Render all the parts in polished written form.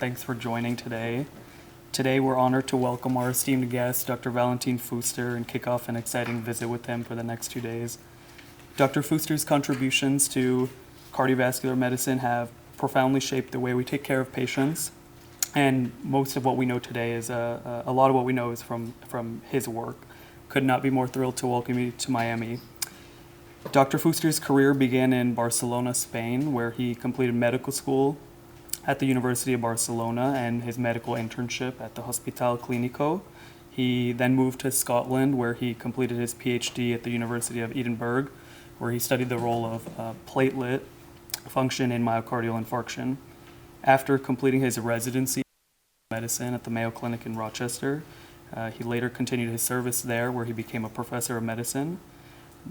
thanks for joining today. Today, we're honored to welcome our esteemed guest, Dr. Valentin Fuster, and kick off an exciting visit with him for the next 2 days. Dr. Fuster's contributions to cardiovascular medicine have profoundly shaped the way we take care of patients, and most of what we know today is a lot of what we know is from his work. Could not be more thrilled to welcome you to Miami. Dr. Fuster's career began in Barcelona, Spain, where he completed medical school at the University of Barcelona and his medical internship at the Hospital Clínico. He then moved to Scotland, where he completed his PhD at the University of Edinburgh, where he studied the role of platelet function in myocardial infarction. After completing his residency in medicine at the Mayo Clinic in Rochester, he later continued his service there, where he became a professor of medicine.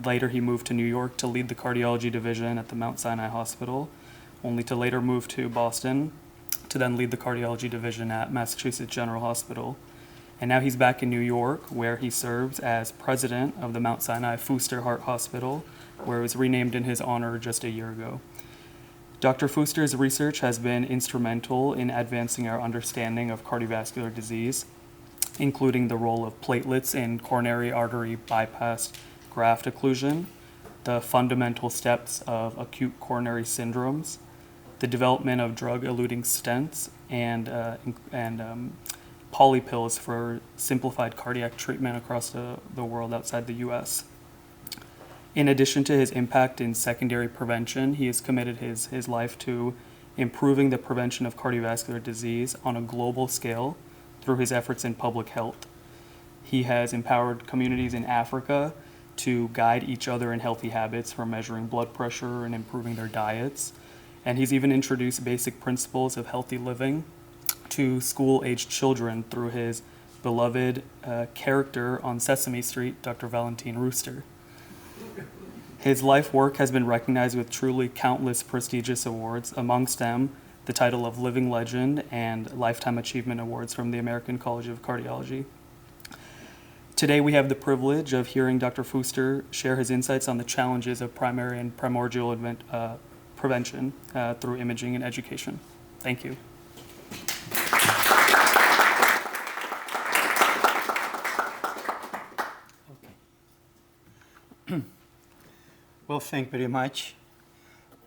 Later, he moved to New York to lead the cardiology division at the Mount Sinai Hospital, only to later move to Boston to then lead the cardiology division at Massachusetts General Hospital. And now he's back in New York, where he serves as president of the Mount Sinai Fuster Heart Hospital, where it was renamed in his honor just a year ago. Dr. Fuster's research has been instrumental in advancing our understanding of cardiovascular disease, including the role of platelets in coronary artery bypass graft occlusion, the fundamental steps of acute coronary syndromes, the development of drug-eluting stents, and polypills for simplified cardiac treatment across the world outside the U.S. In addition to his impact in secondary prevention, he has committed his life to improving the prevention of cardiovascular disease on a global scale through his efforts in public health. He has empowered communities in Africa to guide each other in healthy habits for measuring blood pressure and improving their diets. And he's even introduced basic principles of healthy living to school-aged children through his beloved character on Sesame Street, Dr. Valentin Rooster. His life work has been recognized with truly countless prestigious awards, amongst them the title of Living Legend and Lifetime Achievement Awards from the American College of Cardiology. Today, we have the privilege of hearing Dr. Fuster share his insights on the challenges of primary and primordial prevention through imaging and education. Thank you. Well, thanks very much.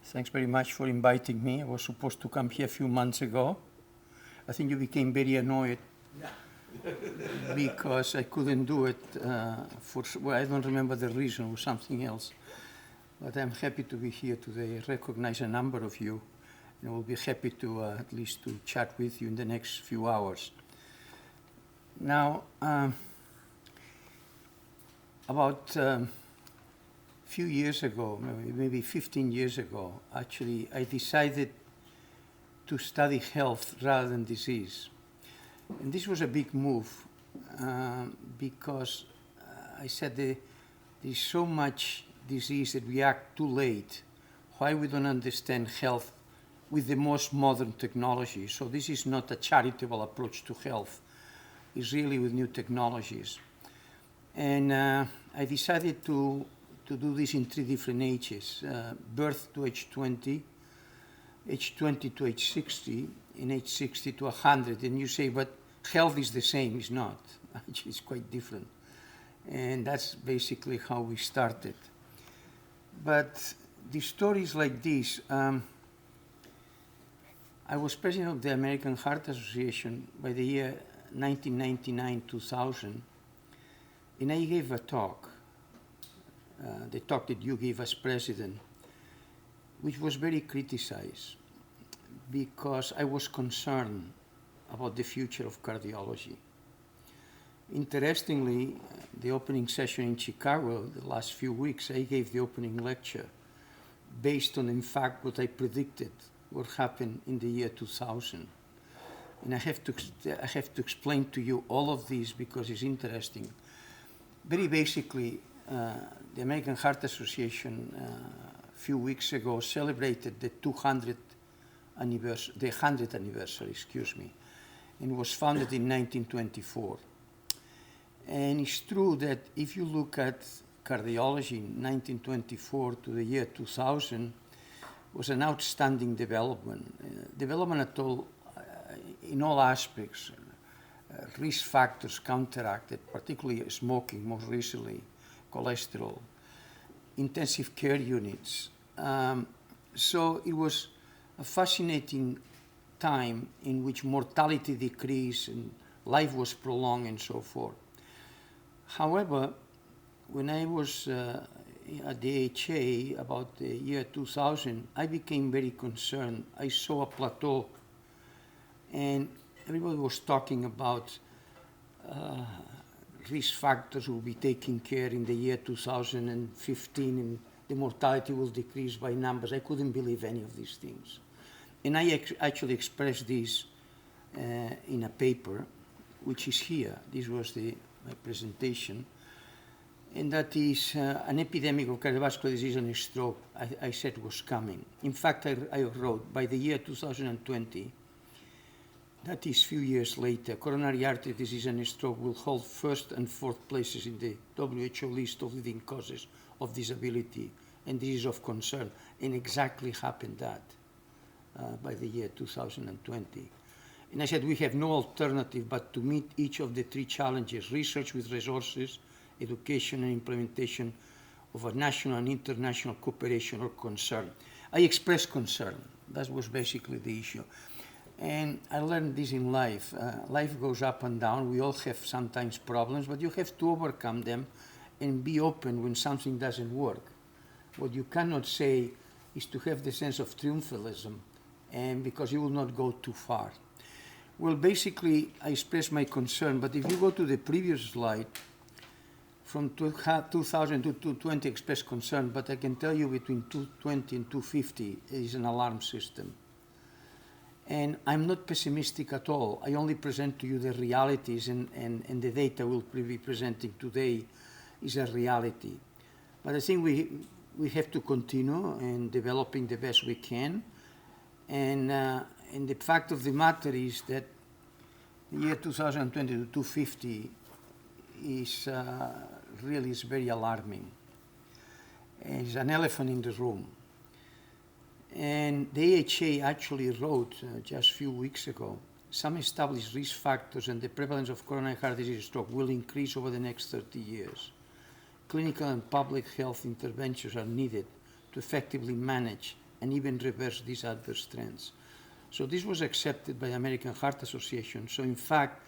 Thanks very much for inviting me. I was supposed to come here a few months ago. I think you became very annoyed because I couldn't do it well, I don't remember the reason, or something else. But I'm happy to be here today. I recognize a number of you, and I will be happy to at least to chat with you in the next few hours. Now, about a few years ago, maybe 15 years ago, actually, I decided to study health rather than disease. And this was a big move because I said there's so much disease that we act too late. Why we don't understand health with the most modern technology? So this is not a charitable approach to health. It's really with new technologies. And I decided to do this in 3 different ages, birth to age 20, age 20 to age 60, and age 60 to 100. And you say, but health is the same. It's not. Actually, it's quite different. And that's basically how we started. But the stories like this, I was president of the American Heart Association by the year 1999-2000, and I gave a talk, the talk that you gave as president, which was very criticized because I was concerned about the future of cardiology. Interestingly, the opening session in Chicago, the last few weeks, I gave the opening lecture based on, in fact, what I predicted would happen in the year 2000. And I have to explain to you all of this because it's interesting. Very basically, the American Heart Association a few weeks ago celebrated the 100th anniversary, and it was founded in 1924. And it's true that if you look at cardiology in 1924 to the year 2000, was an outstanding development. Development at all in all aspects, risk factors counteracted, particularly smoking most recently, cholesterol, intensive care units. So it was a fascinating time in which mortality decreased and life was prolonged and so forth. However, when I was at the AHA about the year 2000, I became very concerned. I saw a plateau, and everybody was talking about risk factors will be taken care in the year 2015, and the mortality will decrease by numbers. I couldn't believe any of these things. And I actually expressed this in a paper, which is here. This was my presentation. And that is an epidemic of cardiovascular disease and stroke, I said was coming. In fact, I wrote, by the year 2020, that is few years later, coronary artery disease and stroke will hold first and fourth places in the WHO list of leading causes of disability and disease of concern. And exactly happened that by the year 2020. And I said we have no alternative but to meet each of the three challenges: research with resources, education and implementation of a national and international cooperation or concern. I expressed concern. That was basically the issue. And I learned this in life. Life goes up and down. We all have sometimes problems, but you have to overcome them and be open when something doesn't work. What you cannot say is to have the sense of triumphalism, and because you will not go too far. Well, basically, I expressed my concern, but if you go to the previous slide, from 2000 to 220 expressed concern, but I can tell you between 220 and 250 is an alarm system. And I'm not pessimistic at all. I only present to you the realities, and the data we'll be presenting today is a reality. But I think we have to continue in developing the best we can. And the fact of the matter is that the year 2020 to 250 is really is very alarming. It's an elephant in the room. And the AHA actually wrote just a few weeks ago, some established risk factors and the prevalence of coronary heart disease and stroke will increase over the next 30 years. Clinical and public health interventions are needed to effectively manage and even reverse these adverse trends. So this was accepted by the American Heart Association. So in fact,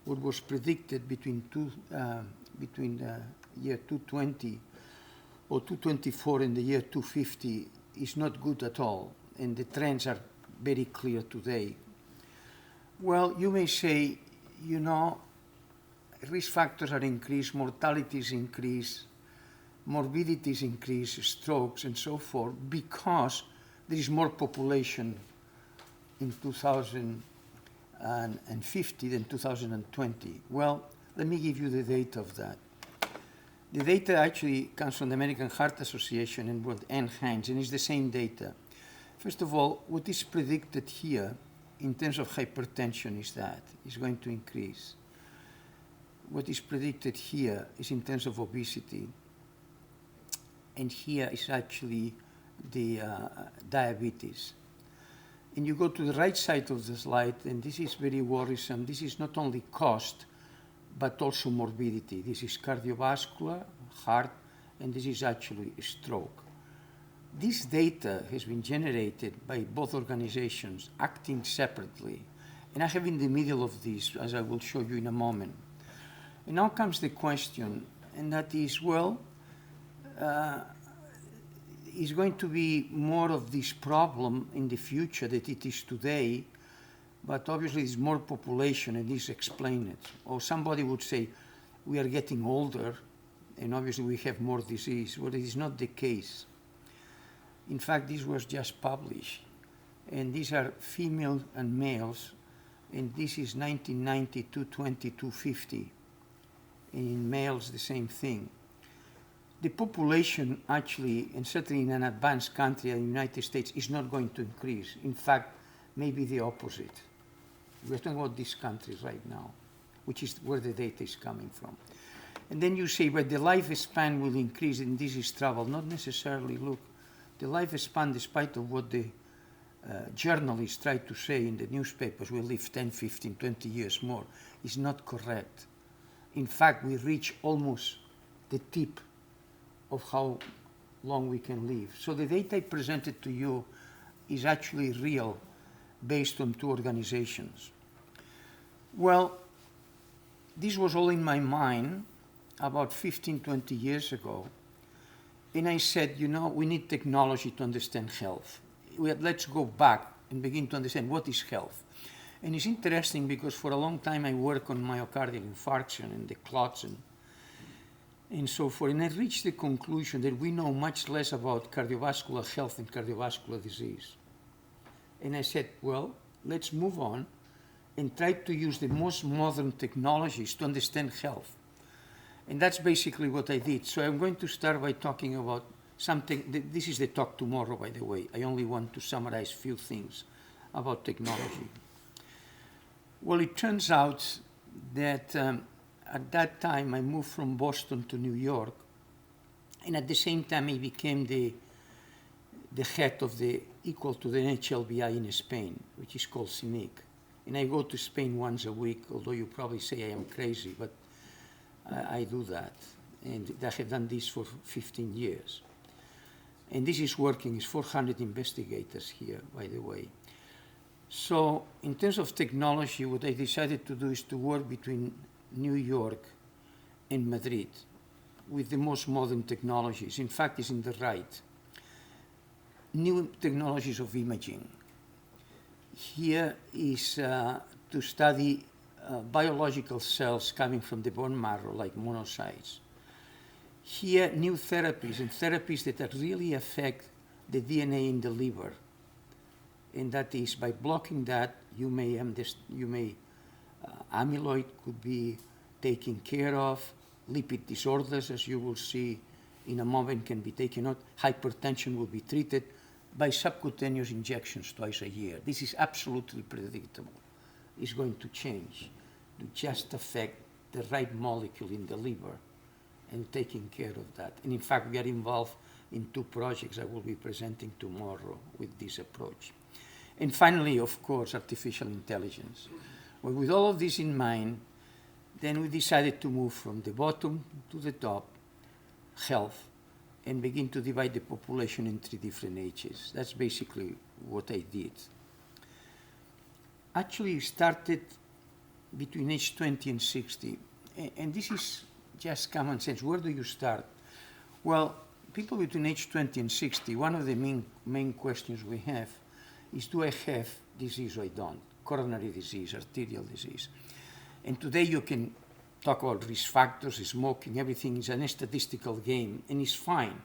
what was predicted between the year 220 or 224 and the year 250 is not good at all, and the trends are very clear today. Well, you may say, you know, risk factors are increased, mortality is increased, morbidity is increased, strokes and so forth, because there is more population in 2050 than 2020. Well, let me give you the data of that. The data actually comes from the American Heart Association and with NHANES, and it's the same data. First of all, what is predicted here in terms of hypertension is that it's going to increase. What is predicted here is in terms of obesity, and here is actually the diabetes. And you go to the right side of the slide, and this is very worrisome. This is not only cost, but also morbidity. This is cardiovascular, heart, and this is actually stroke. This data has been generated by both organizations acting separately. And I have in the middle of this, as I will show you in a moment. And now comes the question, and that is, well, is going to be more of this problem in the future that it is today, but obviously there's more population and this explains it. Or somebody would say, we are getting older and obviously we have more disease. Well, it is not the case. In fact, this was just published. And these are females and males, and this is 1990, 220, 250. And in males, the same thing. The population actually, and certainly in an advanced country, the United States, is not going to increase. In fact, maybe the opposite. We're talking about these countries right now, which is where the data is coming from. And then you say, but the lifespan will increase and this is travel. Not necessarily. Look, the lifespan, despite of what the journalists try to say in the newspapers we live 10, 15, 20 years more is not correct. In fact, we reach almost the tip of how long we can live. So the data I presented to you is actually real based on 2 organizations. Well, this was all in my mind about 15, 20 years ago. And I said, you know, we need technology to understand health. Let's go back and begin to understand what is health. And it's interesting because for a long time I worked on myocardial infarction and the clots and so forth. And I reached the conclusion that we know much less about cardiovascular health and cardiovascular disease. And I said, well, let's move on and try to use the most modern technologies to understand health. And that's basically what I did. So I'm going to start by talking about something. This is the talk tomorrow, by the way. I only want to summarize a few things about technology. Well, it turns out that at that time I moved from Boston to New York, and at the same time I became the head of equal to the NHLBI in Spain, which is called CNIC. And I go to Spain once a week, although you probably say I am crazy, but I do that. And I have done this for 15 years. And this is working. It's 400 investigators here, by the way. So in terms of technology, what I decided to do is to work between New York and Madrid with the most modern technologies. In fact, it's in the right. New technologies of imaging. Here is to study biological cells coming from the bone marrow, like monocytes. Here, new therapies, and therapies that really affect the DNA in the liver. And that is, by blocking that, amyloid could be taken care of, lipid disorders, as you will see in a moment, can be taken out, hypertension will be treated by subcutaneous injections twice a year. This is absolutely predictable. It's going to change to just affect the right molecule in the liver and taking care of that. And in fact, we are involved in 2 projects I will be presenting tomorrow with this approach. And finally, of course, artificial intelligence. Well, with all of this in mind, then we decided to move from the bottom to the top, health, and begin to divide the population in 3 different ages. That's basically what I did. Actually, it started between age 20 and 60. And this is just common sense. Where do you start? Well, people between age 20 and 60, one of the main questions we have is, do I have disease or I don't? Coronary disease, arterial disease. And today you can talk about risk factors, smoking, everything is a statistical game, and it's fine,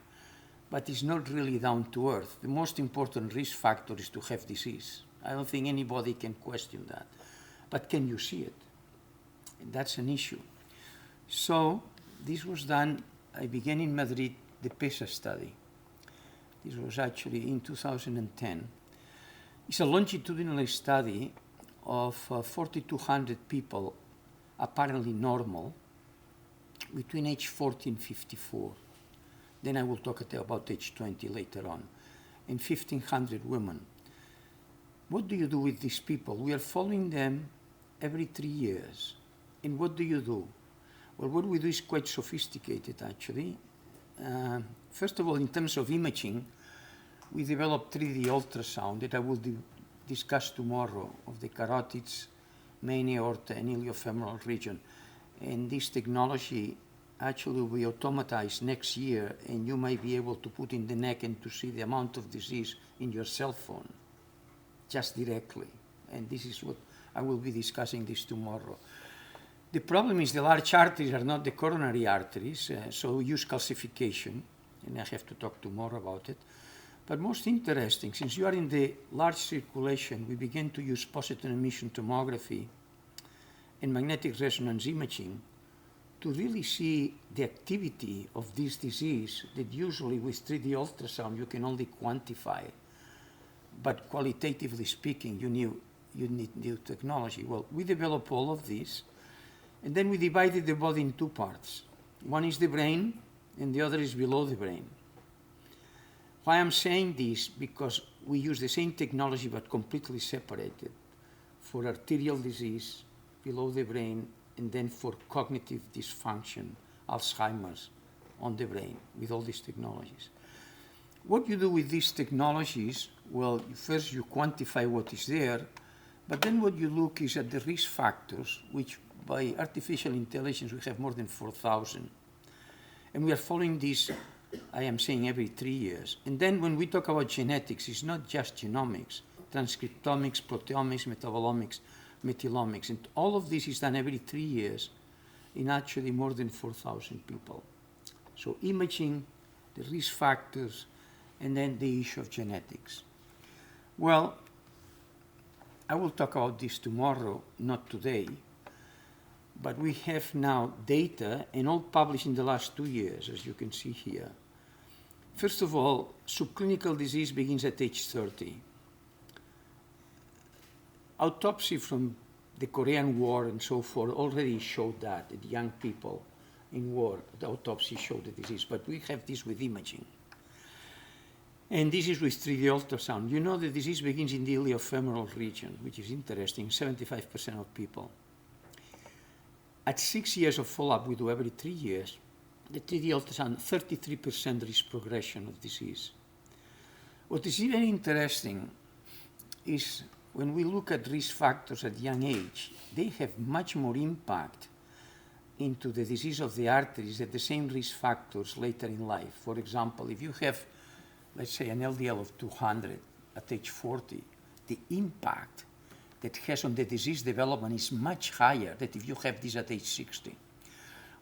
but it's not really down to earth. The most important risk factor is to have disease. I don't think anybody can question that. But can you see it? And that's an issue. So this was done, I began in Madrid, the PESA study. This was actually in 2010. It's a longitudinal study of 4,200 people, apparently normal, between age 40 and 54. Then I will talk about age 20 later on. And 1,500 women. What do you do with these people? We are following them every 3 years. And what do you do? Well, what we do is quite sophisticated, actually. First of all, in terms of imaging, we developed 3D ultrasound that I will discuss tomorrow of the carotids, main aorta, and iliofemoral region. And this technology actually will be automatized next year, and you might be able to put in the neck and to see the amount of disease in your cell phone, just directly. And this is what I will be discussing this tomorrow. The problem is the large arteries are not the coronary arteries, so we use calcification, and I have to talk tomorrow about it. But most interesting, since you are in the large circulation, we began to use positron emission tomography and magnetic resonance imaging to really see the activity of this disease that usually with 3D ultrasound you can only quantify. But qualitatively speaking, you need new technology. Well, we developed all of this, and then we divided the body in 2 parts. One is the brain, and the other is below the brain. Why I'm saying this? Because we use the same technology but completely separated for arterial disease below the brain and then for cognitive dysfunction, Alzheimer's on the brain with all these technologies. What you do with these technologies, well, first you quantify what is there, but then what you look is at the risk factors, which by artificial intelligence we have more than 4,000. And we are following these, I am saying, every 3 years. And then when we talk about genetics, it's not just genomics, transcriptomics, proteomics, metabolomics, methylomics. And all of this is done every 3 years in actually more than 4,000 people. So imaging, the risk factors, and then the issue of genetics. Well, I will talk about this tomorrow, not today, but we have now data, and all published in the last 2 years, as you can see here. First of all, subclinical disease begins at age 30. Autopsy from the Korean War and so forth already showed that young people in war, the autopsy showed the disease, but we have this with imaging. And this is with 3D ultrasound. You know the disease begins in the iliofemoral region, which is interesting, 75% of people. At 6 years of follow-up, we do every 3 years, the 3D ultrasound, 33% risk progression of disease. What is very interesting is when we look at risk factors at young age, they have much more impact into the disease of the arteries than the same risk factors later in life. For example, if you have, let's say, an LDL of 200 at age 40, the impact that has on the disease development is much higher than if you have this at age 60.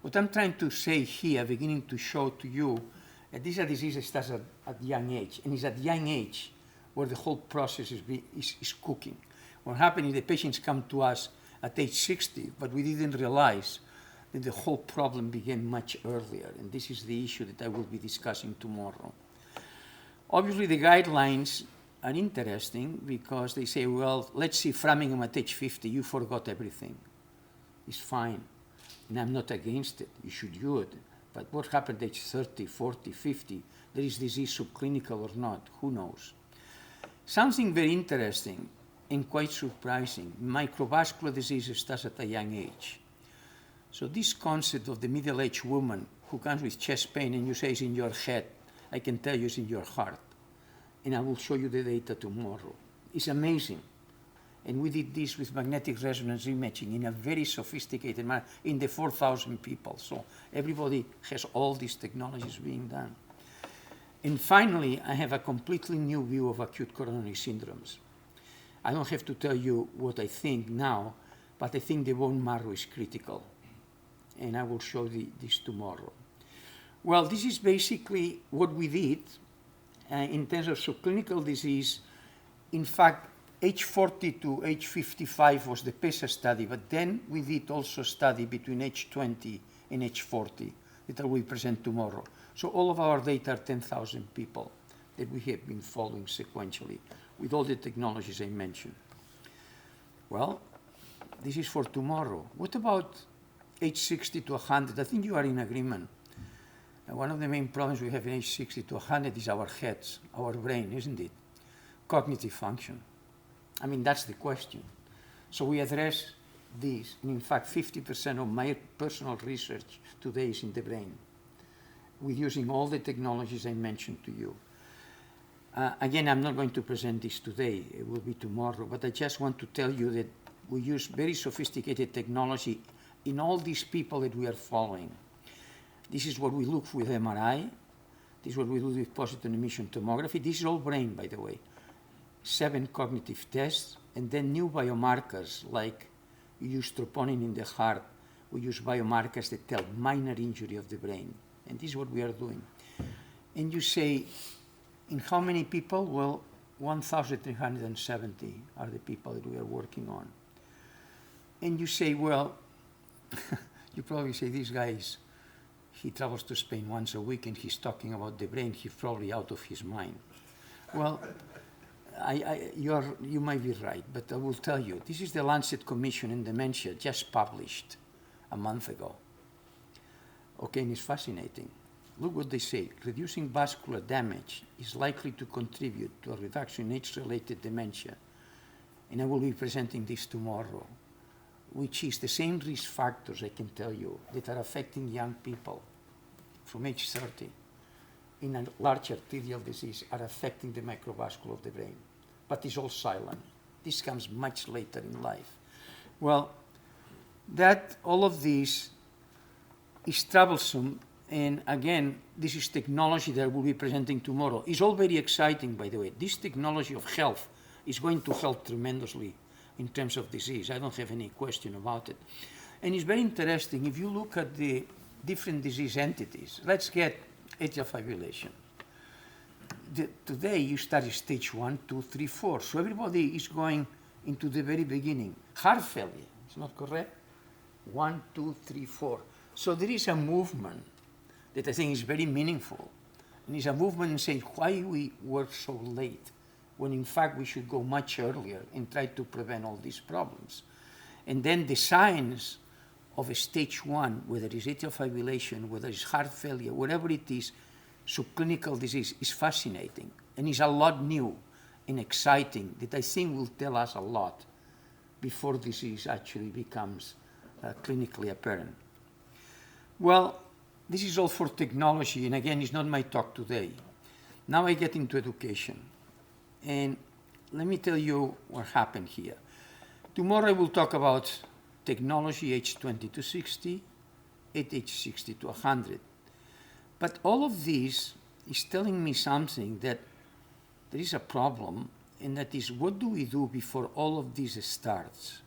What I'm trying to say here, beginning to show to you, that this is a disease that starts at young age, and it's at young age where the whole process is cooking. What happens is the patients come to us at age 60, but we didn't realize that the whole problem began much earlier, and this is the issue that I will be discussing tomorrow. Obviously, the guidelines are interesting because they say, well, let's see Framingham at age 50, you forgot everything. It's fine, and I'm not against it, you should do it. But what happened at age 30, 40, 50? There is disease subclinical or not, who knows? Something very interesting and quite surprising, microvascular disease starts at a young age. So this concept of the middle-aged woman who comes with chest pain and you say it's in your head, I can tell you it's in your heart. And I will show you the data tomorrow. It's amazing. And we did this with magnetic resonance imaging in a very sophisticated manner in the 4,000 people. So everybody has all these technologies being done. And finally, I have a completely new view of acute coronary syndromes. I don't have to tell you what I think now, but I think the bone marrow is critical. And I will show this tomorrow. Well, this is basically what we did in terms of subclinical disease. In fact, age 40 to age 55 was the PESA study, but then we did also a study between age 20 and age 40 that I will present tomorrow. So all of our data are 10,000 people that we have been following sequentially with all the technologies I mentioned. Well, this is for tomorrow. What about age 60 to 100? I think you are in agreement. One of the main problems we have in age 60 to 100 is our heads, our brain, isn't it? Cognitive function. I mean, that's the question. So we address this. And in fact, 50% of my personal research today is in the brain, with using all the technologies I mentioned to you. Again, I'm not going to present this today. It will be tomorrow. But I just want to tell you that we use very sophisticated technology in all these people that we are following. This is what we look for with MRI. This is what we do with positron emission tomography. This is all brain, by the way. 7 cognitive tests, and then new biomarkers, like we use troponin in the heart. We use biomarkers that tell minor injury of the brain. And this is what we are doing. And you say, in how many people? Well, 1,370 are the people that we are working on. And you say, well, you probably say, this guy he travels to Spain once a week and he's talking about the brain, he's probably out of his mind. Well, you might be right, but I will tell you, this is the Lancet Commission in Dementia, just published a month ago. Okay, and it's fascinating. look what they say. Reducing vascular damage is likely to contribute to a reduction in age-related dementia. And I will be presenting this tomorrow, which is the same risk factors, I can tell you, that are affecting young people from age 30 in a large arterial disease are affecting the microvascular of the brain. But it's all silent. This comes much later in life. Well, all of this is troublesome. And again, this is technology that I will be presenting tomorrow. It's all very exciting, by the way. This technology of health is going to help tremendously in terms of disease. I don't have any question about it. And it's very interesting. If you look at the different disease entities, let's get atrial fibrillation. Today, you study stage 1, 2, 3, 4. So everybody is going into the very beginning. Heart failure, is not correct? 1, 2, 3, 4. So there is a movement that I think is very meaningful. And it's a movement in saying why we work so late, when in fact we should go much earlier and try to prevent all these problems. And then the science of a stage 1, whether it's atrial fibrillation, whether it's heart failure, whatever it is, subclinical disease, is fascinating. And is a lot new and exciting that I think will tell us a lot before disease actually becomes clinically apparent. Well, this is all for technology, and again, it's not my talk today. Now I get into education. And let me tell you what happened here. Tomorrow I will talk about technology age 20 to 60, at age 60 to 100. But all of this is telling me something, that there is a problem, and that is, what do we do before all of this starts?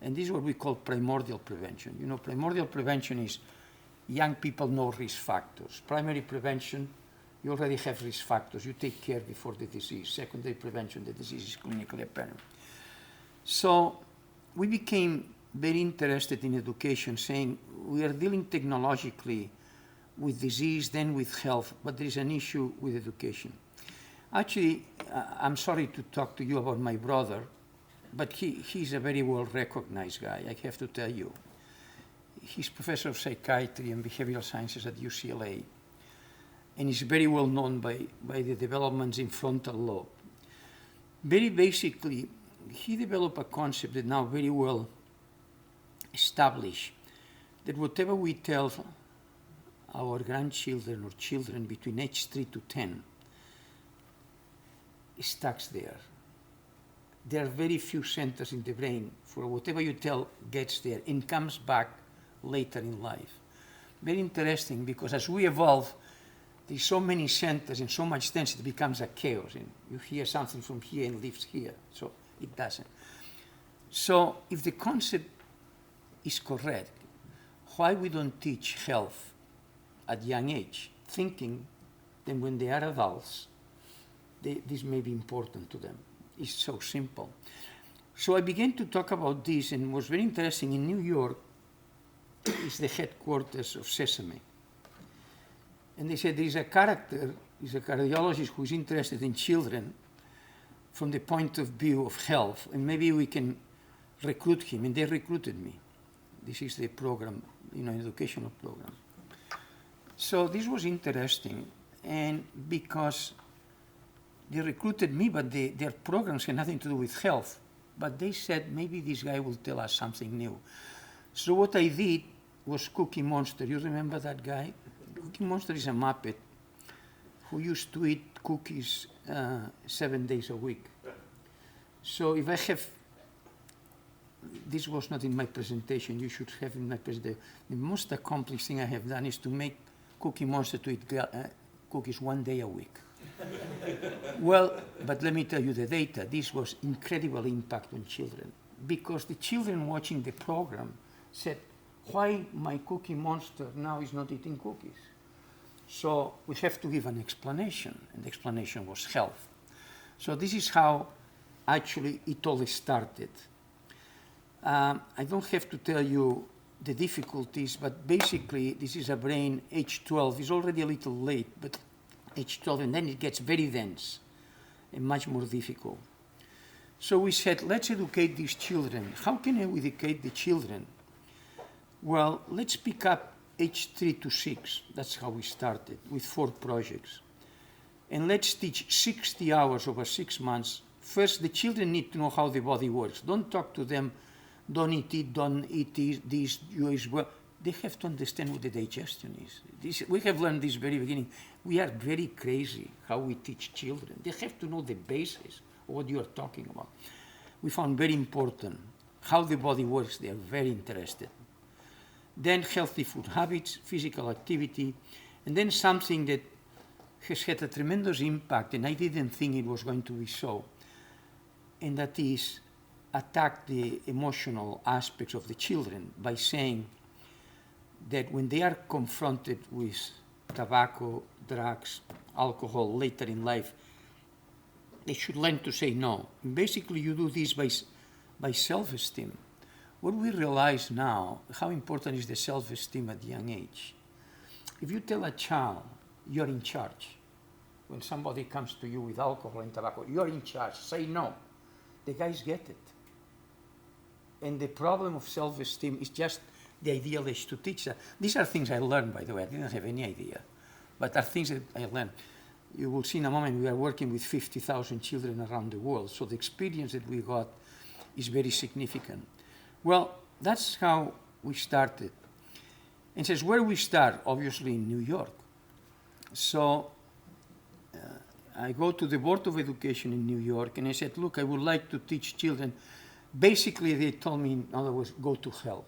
And this is what we call primordial prevention. You know, primordial prevention is young people know risk factors. Primary prevention, you already have risk factors. You take care before the disease. Secondary prevention, the disease is clinically apparent. So we became very interested in education, saying we are dealing technologically with disease, then with health, but there is an issue with education. Actually, I'm sorry to talk to you about my brother, but he's a very well-recognized guy, I have to tell you. He's professor of psychiatry and behavioral sciences at UCLA, and is very well known by the developments in frontal lobe. Very basically, he developed a concept that now very well established, that whatever we tell our grandchildren or children between age 3 to 10 stuck there. There are very few centers in the brain for whatever you tell gets there and comes back later in life. Very interesting, because as we evolve, there's so many centers and so much density, it becomes a chaos. And you hear something from here and lives here, so it doesn't. So if the concept is correct, why we don't teach health at young age, thinking that when they are adults, this may be important to them. It's so simple. So I began to talk about this, and was very interesting. In New York is the headquarters of Sesame. And they said there is a character, he's a cardiologist who is interested in children from the point of view of health, and maybe we can recruit him. And they recruited me. This is the program, educational program. So this was interesting, and because they recruited me, but their programs had nothing to do with health. But they said, maybe this guy will tell us something new. So what I did was Cookie Monster. You remember that guy? Cookie Monster is a Muppet who used to eat cookies 7 days a week. So if I have, this was not in my presentation, you should have in my presentation. The most accomplished thing I have done is to make Cookie Monster to eat cookies 1 day a week. Well, but let me tell you the data. This was incredible impact on children, because the children watching the program said, why my Cookie Monster now is not eating cookies? So we have to give an explanation, and the explanation was health. So this is how actually it all started. I don't have to tell you the difficulties, but basically this is a brain, age 12. It's already a little late, but age 12, and then it gets very dense and much more difficult. So we said, let's educate these children. How can we educate the children? Well, let's pick up age 3 to 6. That's how we started, with 4 projects. And let's teach 60 hours over 6 months. First, the children need to know how the body works. Don't talk to them, don't eat this, you as well. They have to understand what the digestion is. We have learned this very beginning. We are very crazy how we teach children. They have to know the basis of what you are talking about. We found very important how the body works. They are very interested. Then healthy food habits, physical activity, and then something that has had a tremendous impact, and I didn't think it was going to be so, and that is attack the emotional aspects of the children by saying that when they are confronted with tobacco, drugs, alcohol later in life, they should learn to say no. And basically, you do this by self-esteem. What we realize now, how important is the self-esteem at a young age. If you tell a child, you're in charge. When somebody comes to you with alcohol and tobacco, you're in charge, say no. The guys get it. And the problem of self-esteem is just the ideal age to teach that. These are things I learned, by the way. I didn't have any idea. But are things that I learned. You will see in a moment we are working with 50,000 children around the world. So the experience that we got is very significant. Well, that's how we started. And says, where we start? Obviously in New York. So I go to the Board of Education in New York and I said, look, I would like to teach children. Basically, they told me, in other words, go to hell.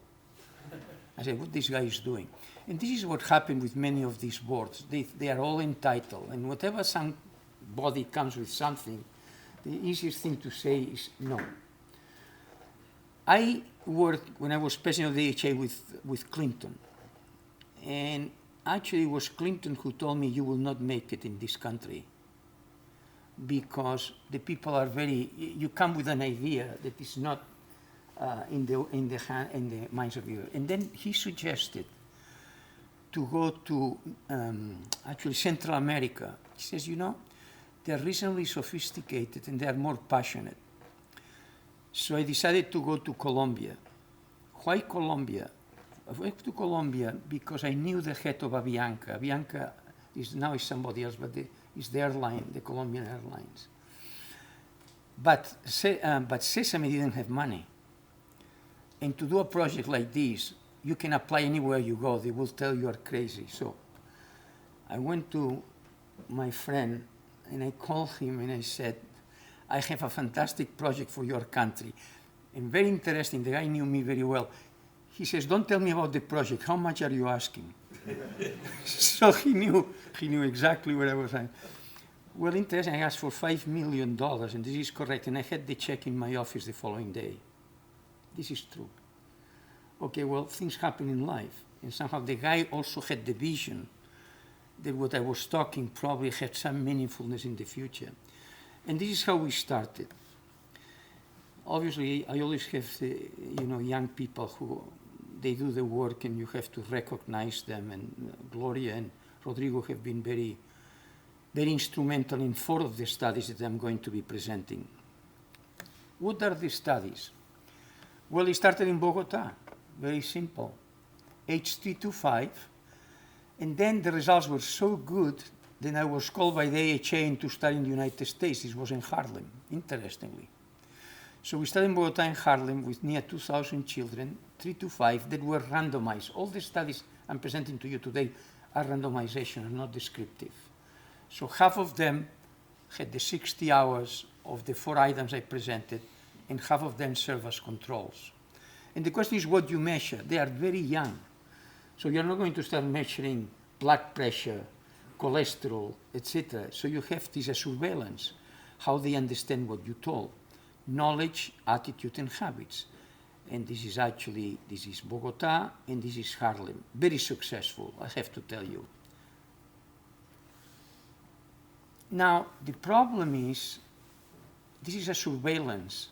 I said, what this guy is doing? And this is what happened with many of these boards. They are all entitled. And whatever somebody comes with something, the easiest thing to say is no. I worked, when I was president of the NHA, with Clinton. And actually it was Clinton who told me, you will not make it in this country. Because the people are very, you come with an idea that is not in the minds of you. And then he suggested to go to actually Central America. He says, you know, they're reasonably sophisticated and they are more passionate. So I decided to go to Colombia. Why Colombia? I went to Colombia because I knew the head of Avianca. Avianca now is somebody else, but it's the airline, the Colombian Airlines. But Sesame didn't have money. And to do a project like this, you can apply anywhere you go. They will tell you are crazy. So I went to my friend and I called him and I said, I have a fantastic project for your country. And very interesting, the guy knew me very well. He says, don't tell me about the project. How much are you asking? So he knew exactly what I was saying. Well, interesting, I asked for $5 million, and this is correct. And I had the check in my office the following day. This is true. Okay, well, things happen in life. And somehow the guy also had the vision that what I was talking probably had some meaningfulness in the future. And this is how we started. Obviously, I always have young people who, they do the work and you have to recognize them. And Gloria and Rodrigo have been very, very instrumental in 4 of the studies that I'm going to be presenting. What are the studies? Well, it started in Bogota, very simple, age 3 to 5. And then the results were so good, then I was called by the AHA to study in the United States. This was in Harlem, interestingly. So we studied in Bogota and Harlem with near 2,000 children, 3 to 5, that were randomized. All the studies I'm presenting to you today are randomization and not descriptive. So half of them had the 60 hours of the 4 items I presented, and half of them serve as controls. And the question is what you measure. They are very young. So you're not going to start measuring blood pressure, cholesterol, etc. So you have this as surveillance, how they understand what you told. Knowledge, attitude, and habits. And this is Bogota, and this is Harlem. Very successful, I have to tell you. Now, the problem is, this is a surveillance,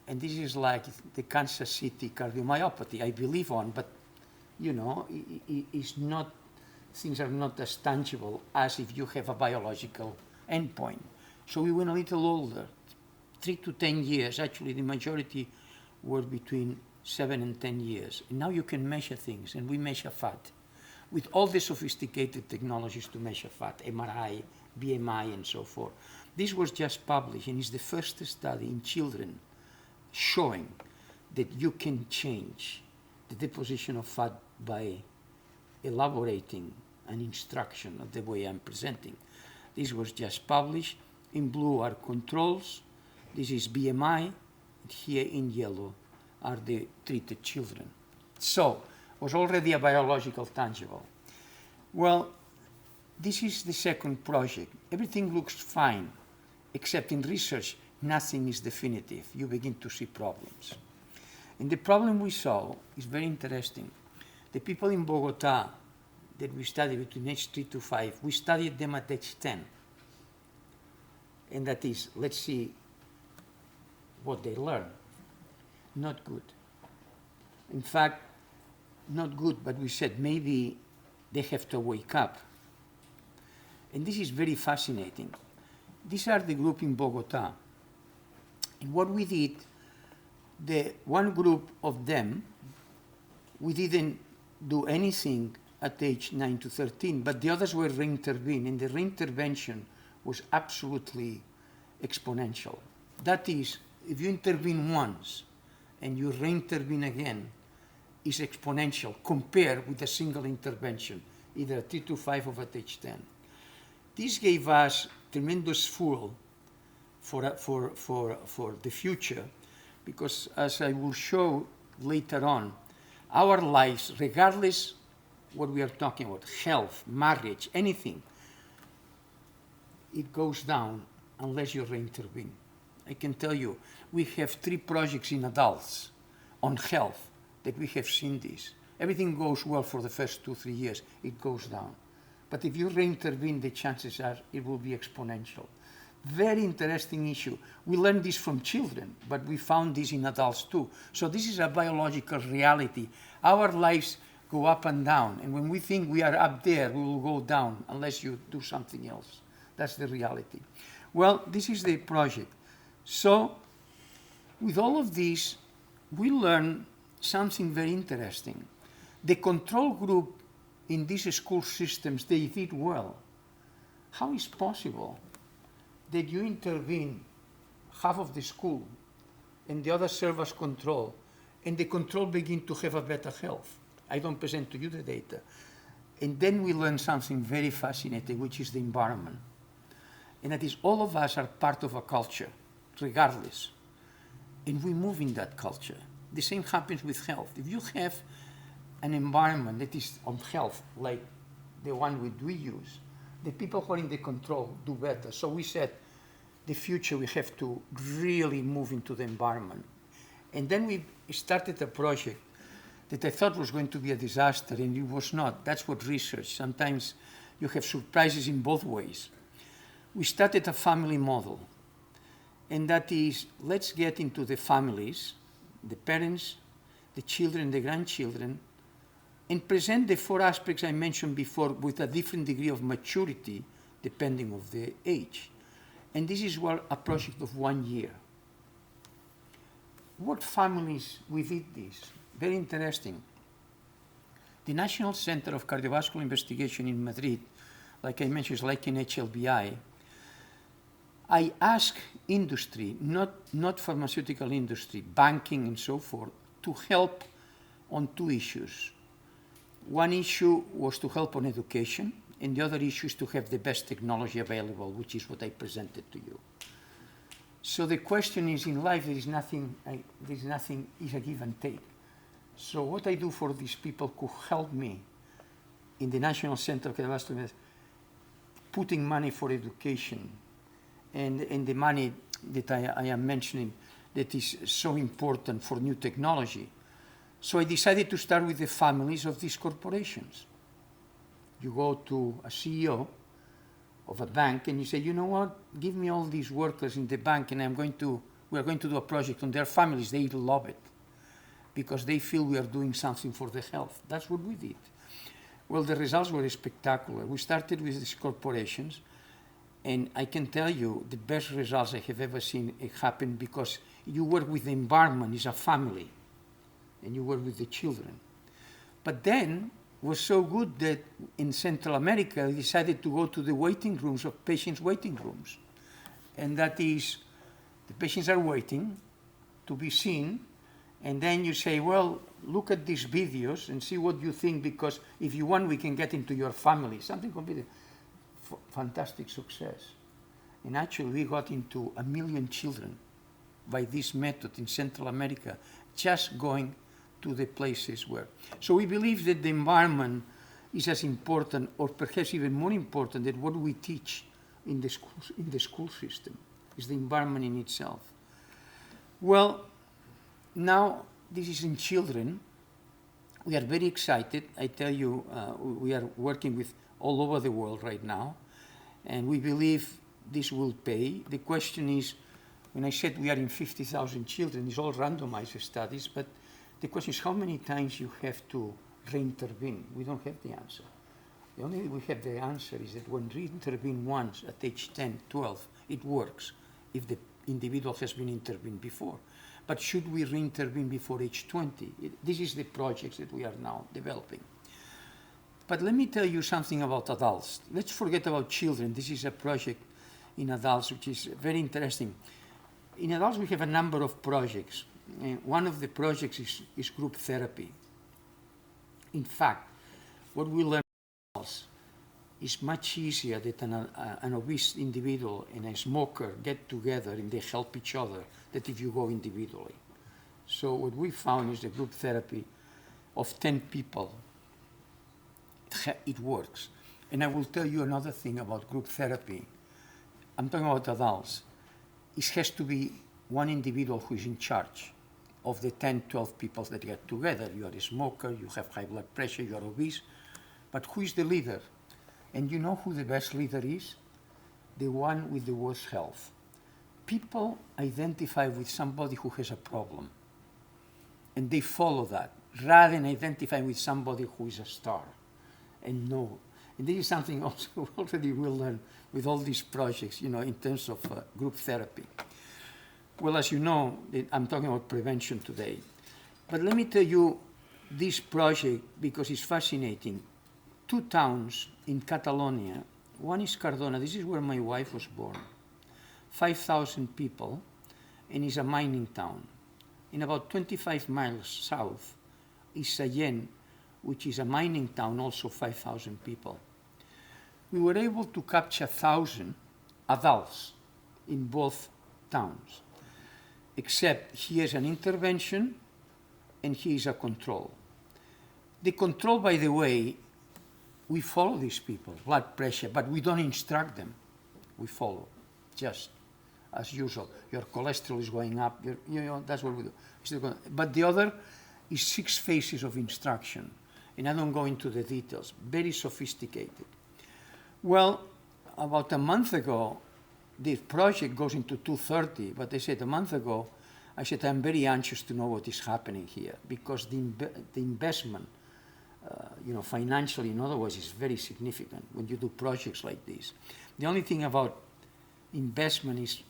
and this is like the Kansas City cardiomyopathy I believe on, but, you know, it's not, things are not as tangible as if you have a biological endpoint. So we went a little older, 3 to 10 years. Actually, the majority were between 7 and 10 years. And now you can measure things, and we measure fat. with all the sophisticated technologies to measure fat, MRI, BMI, and so forth. This was just published, and is the first study in children showing that you can change the deposition of fat by elaborating an instruction of the way I'm presenting. This was just published. In blue are controls. This is BMI. Here in yellow are the treated children. So, it was already a biological tangible. Well, this is the second project. Everything looks fine, except in research, nothing is definitive. You begin to see problems. And the problem we saw is very interesting. The people in Bogota that we studied between age 3 to 5, we studied them at age 10. And that is, let's see what they learn. Not good. In fact, not good, but we said maybe they have to wake up. And this is very fascinating. These are the group in Bogota. And what we did, the one group of them, we didn't do anything at age 9 to 13, but the others were reintervened, and the reintervention was absolutely exponential. That is, if you intervene once and you reintervene again, is exponential compared with a single intervention, either at 3 to 5 or at age 10. This gave us tremendous fuel for the future, because as I will show later on, our lives, regardless what we are talking about, health, marriage, anything, it goes down unless you reintervene. I can tell you, we have 3 projects in adults on health that we have seen this. Everything goes well for the first 2-3 years, it goes down. But if you reintervene, the chances are it will be exponential. Very interesting issue. We learned this from children, but we found this in adults too. So this is a biological reality. Our lives go up and down, and when we think we are up there, we will go down unless you do something else. That's the reality. Well, this is the project. So with all of this, we learn something very interesting. The control group in these school systems, they did well. How is possible that you intervene half of the school and the other serve as control, and the control begin to have a better health? I don't present to you the data. And then we learn something very fascinating, which is the environment. And that is, all of us are part of a culture, regardless. And we move in that culture. The same happens with health. If you have an environment that is on health, like the one we use, the people who are in the control do better. So we said, the future, we have to really move into the environment. And then we started a project that I thought was going to be a disaster, and it was not. That's what research. Sometimes you have surprises in both ways. We started a family model, and that is, let's get into the families, the parents, the children, the grandchildren, and present the 4 aspects I mentioned before with a different degree of maturity depending on the age. And this is a project of 1 year. What families we did this? Very interesting. The National Center of Cardiovascular Investigation in Madrid, like I mentioned, is like NHLBI. I asked industry, not pharmaceutical industry, banking and so forth, to help on 2 issues. One issue was to help on education, and the other issue is to have the best technology available, which is what I presented to you. So the question is, in life, there is nothing, is a give and take. So what I do for these people who help me in the National Center of Cardiovascular, putting money for education, and the money that I am mentioning that is so important for new technology. So I decided to start with the families of these corporations. You go to a CEO of a bank and you say, you know what, give me all these workers in the bank, and we are going to do a project on their families. They love it because they feel we are doing something for the health. That's what we did. Well, the results were spectacular. We started with these corporations, and I can tell you the best results I have ever seen happen because you work with the environment, it's a family, and you work with the children. But then was so good that in Central America, they decided to go to the waiting rooms of patients' waiting rooms. And that is, the patients are waiting to be seen, and then you say, well, look at these videos and see what you think, because if you want, we can get into your family. Something completely fantastic success. And actually, we got into 1 million children by this method in Central America, just going to the places where. So we believe that the environment is as important, or perhaps even more important, than what we teach in the school system, is the environment in itself. Well, now this is in children. We are very excited. I tell you, we are working with all over the world right now, and we believe this will pay. The question is, when I said we are in 50,000 children, it's all randomized studies, but the question is how many times you have to reintervene. We don't have the answer. The only way we have the answer is that when reintervene once at age 10, 12, it works if the individual has been intervened before. But should we reintervene before age 20? This is the projects that we are now developing. But let me tell you something about adults. Let's forget about children. This is a project in adults which is very interesting. In adults, we have a number of projects. One of the projects is group therapy. In fact, what we learn in adults is much easier that an obese individual and a smoker get together and they help each other than if you go individually. So what we found is the group therapy of 10 people, it works. And I will tell you another thing about group therapy. I'm talking about adults. It has to be one individual who is in charge of the 10, 12 people that get together. You are a smoker, you have high blood pressure, you are obese, but who is the leader? And you know who the best leader is? The one with the worst health. People identify with somebody who has a problem, and they follow that, rather than identifying with somebody who is a star. And no, and this is something also already we'll learn with all these projects, in terms of group therapy. Well, as you know, I'm talking about prevention today. But let me tell you this project because it's fascinating. 2 towns in Catalonia. One is Cardona. This is where my wife was born. 5,000 people, and it's a mining town. In about 25 miles south is Sallent, which is a mining town, also 5,000 people. We were able to capture 1,000 adults in both towns, except here's an intervention and here's a control. The control, by the way, we follow these people, blood pressure, but we don't instruct them. We follow, just as usual. Your cholesterol is going up, that's what we do. But the other is 6 phases of instruction, and I don't go into the details, very sophisticated. Well, about a month ago, the project goes into 2:30, but I said a month ago, I said, I'm very anxious to know what is happening here, because the investment, financially and otherwise, is very significant when you do projects like this. The only thing about investment is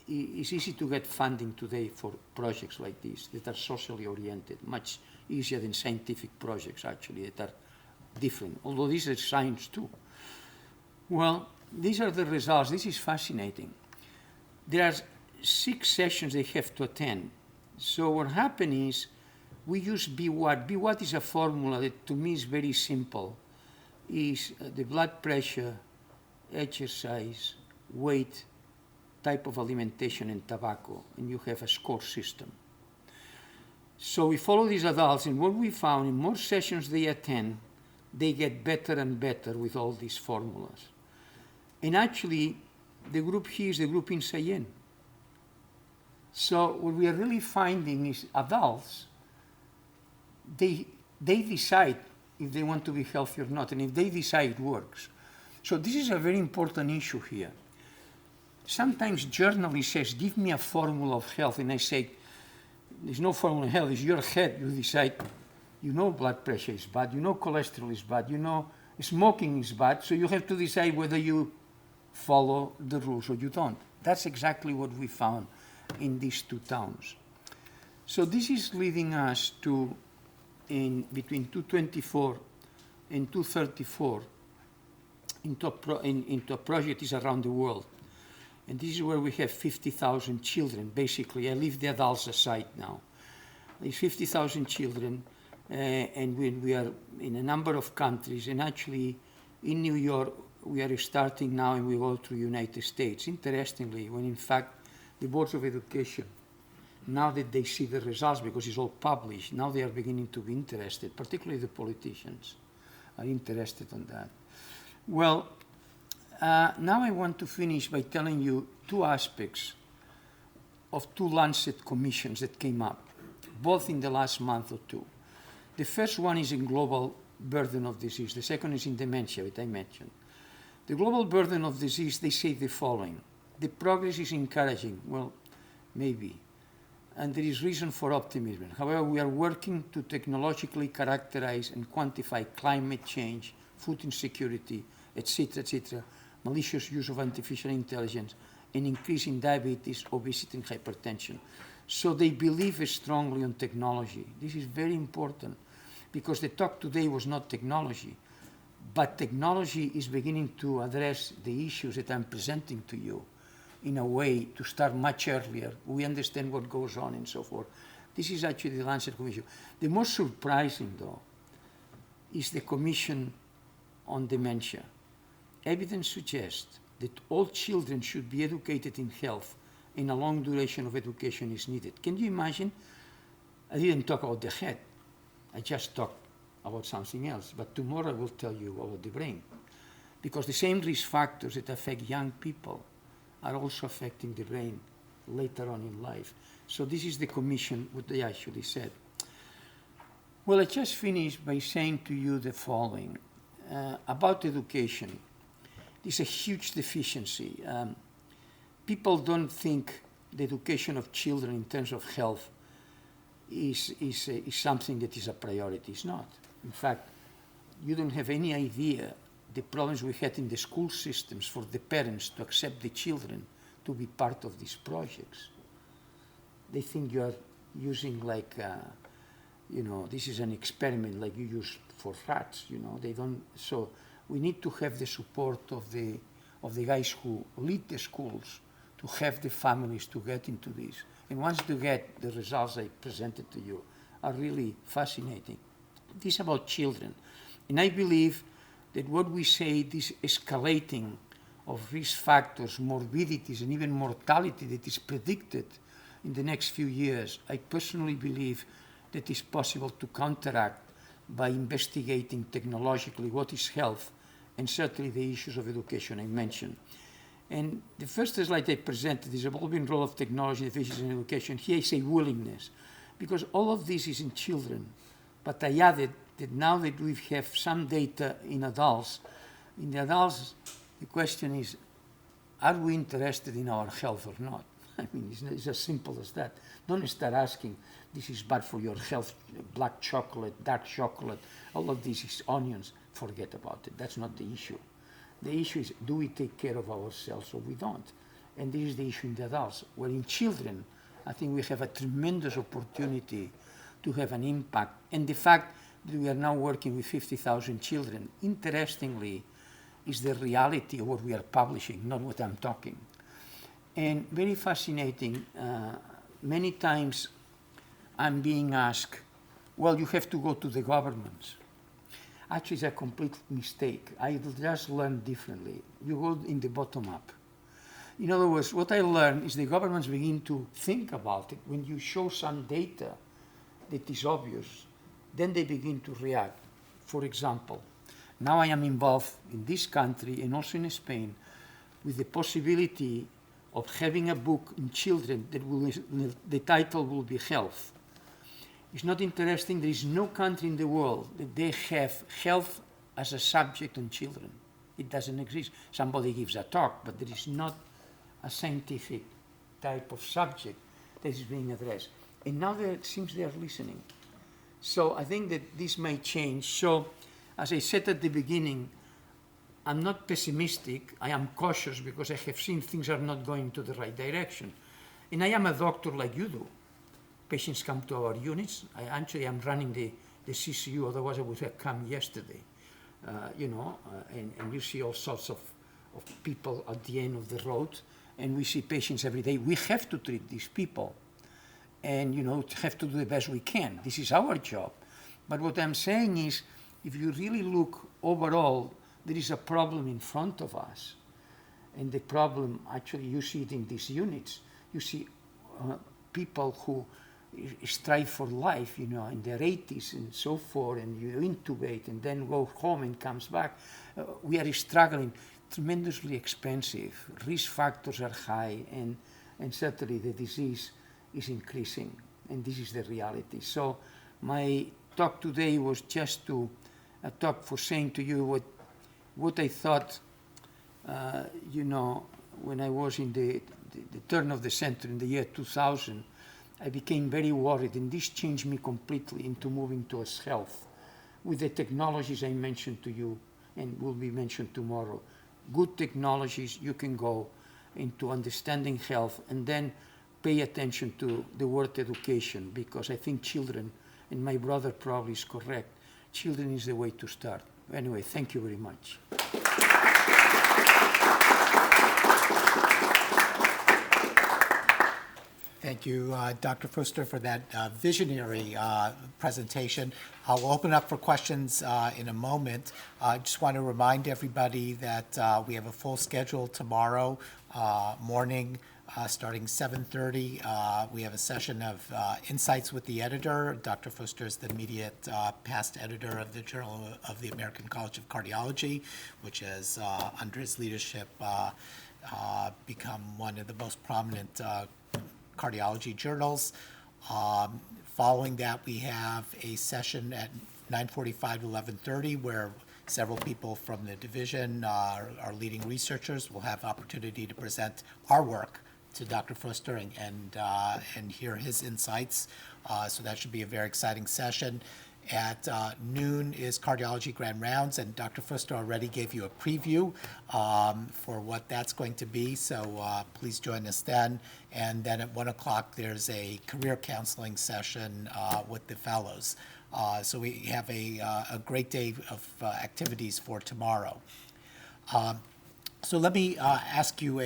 it's easy to get funding today for projects like this that are socially oriented, much easier than scientific projects, actually, that are different, although these are science too. Well, these are the results. This is fascinating. There are 6 sessions they have to attend. So what happened is we use BWAT. BWAT is a formula that to me is very simple. Is the blood pressure, exercise, weight, type of alimentation, and tobacco, and you have a score system. So we follow these adults, and what we found, in more sessions they attend, they get better and better with all these formulas. And actually, the group here is the group in Sallent. So what we are really finding is adults, they decide if they want to be healthy or not, and if they decide, it works. So this is a very important issue here. Sometimes journalists say, give me a formula of health, and I say, there's no formula of health, it's your head. You decide, blood pressure is bad, cholesterol is bad, smoking is bad, so you have to decide whether you follow the rules or you don't. That's exactly what we found in these 2 towns. So this is leading us to, in between 224 and 234 into a project is around the world. And this is where we have 50,000 children, basically. I leave the adults aside now. There's 50,000 children, and we are in a number of countries, and actually in New York, we are starting now, and we go to the United States. Interestingly, when in fact, the boards of education, now that they see the results, because it's all published, now they are beginning to be interested, particularly the politicians are interested in that. Well, now I want to finish by telling you two aspects of two Lancet commissions that came up, both in the last month or two. The first one is in global burden of disease. The second is in dementia, that I mentioned. The global burden of disease, they say the following. The progress is encouraging. Well, maybe. And there is reason for optimism. However, we are working to technologically characterize and quantify climate change, food insecurity, etc., malicious use of artificial intelligence, and increase in diabetes, obesity, and hypertension. So they believe strongly on technology. This is very important because the talk today was not technology, but technology is beginning to address the issues that I'm presenting to you in a way to start much earlier. We understand what goes on and so forth. This is actually the Lancet Commission. The most surprising, though, is the Commission on Dementia. Evidence suggests that all children should be educated in health, and a long duration of education is needed. Can you imagine? I didn't talk about the head. I just talked about something else. But tomorrow I will tell you about the brain. Because the same risk factors that affect young people are also affecting the brain later on in life. So this is the commission, what they actually said. Well, I just finished by saying to you the following. About education, there's a huge deficiency. People don't think the education of children in terms of health is something that is a priority. It's not. In fact, you don't have any idea the problems we had in the school systems for the parents to accept the children to be part of these projects. They think you are using this is an experiment like you use for rats, they don't. So we need to have the support of the guys who lead the schools to have the families to get into this. And once you get the results I presented to you are really fascinating. This is about children. And I believe that what we say, this escalating of risk factors, morbidities, and even mortality that is predicted in the next few years, I personally believe that is possible to counteract by investigating technologically what is health and certainly the issues of education I mentioned. And the first slide I presented is evolving role of technology, efficiency, in education. Here I say willingness, because all of this is in children. But I added that now that we have some data in the adults, the question is, are we interested in our health or not? I mean, it's as simple as that. Don't start asking, this is bad for your health, black chocolate, dark chocolate, all of this is onions. Forget about it. That's not the issue. The issue is, do we take care of ourselves or we don't? And this is the issue in the adults. Where in children, I think we have a tremendous opportunity to have an impact. And the fact that we are now working with 50,000 children, interestingly, is the reality of what we are publishing, not what I'm talking. And very fascinating, many times I'm being asked, well, you have to go to the governments. Actually, it's a complete mistake. I just learned differently. You go in the bottom up. In other words, what I learned is the governments begin to think about it. When you show some data that is obvious, then they begin to react. For example, now I am involved in this country and also in Spain with the possibility of having a book in children that the title will be Health. It's not interesting, there is no country in the world that they have health as a subject on children. It doesn't exist. Somebody gives a talk, but there is not a scientific type of subject that is being addressed. And now it seems they are listening. So I think that this may change. So, as I said at the beginning, I'm not pessimistic, I am cautious because I have seen things are not going to the right direction. And I am a doctor like you do. Patients come to our units. I actually am running the CCU, otherwise I would have come yesterday. and you see all sorts of people at the end of the road, and we see patients every day. We have to treat these people, and have to do the best we can. This is our job. But what I'm saying is, if you really look overall, there is a problem in front of us. And the problem, actually, you see it in these units. You see people who strive for life, in their 80s and so forth, and you intubate and then go home and comes back. We are struggling, tremendously expensive. Risk factors are high, and certainly the disease is increasing, and this is the reality. So my talk today was just a talk for saying to you what I thought, when I was in the turn of the century, in the year 2000, I became very worried, and this changed me completely into moving towards health with the technologies I mentioned to you and will be mentioned tomorrow. Good technologies, you can go into understanding health and then pay attention to the word education, because I think children, and my brother probably is correct, children is the way to start. Anyway, thank you very much. Thank you, Dr. Fuster, for that visionary presentation. I'll open up for questions in a moment. I just want to remind everybody that we have a full schedule tomorrow morning, starting 7:30. We have a session of insights with the editor. Dr. Fuster is the immediate past editor of the Journal of the American College of Cardiology, which has, under his leadership, become one of the most prominent cardiology journals. Following that, we have a session at 9:45 to 11:30 where several people from the division, our leading researchers, will have opportunity to present our work to Dr. Fuster and hear his insights. So that should be a very exciting session. At noon is Cardiology Grand Rounds, and Dr. Fuster already gave you a preview for what that's going to be, so please join us then. And then at 1 o'clock, there's a career counseling session with the fellows. So we have a great day of activities for tomorrow. So let me ask you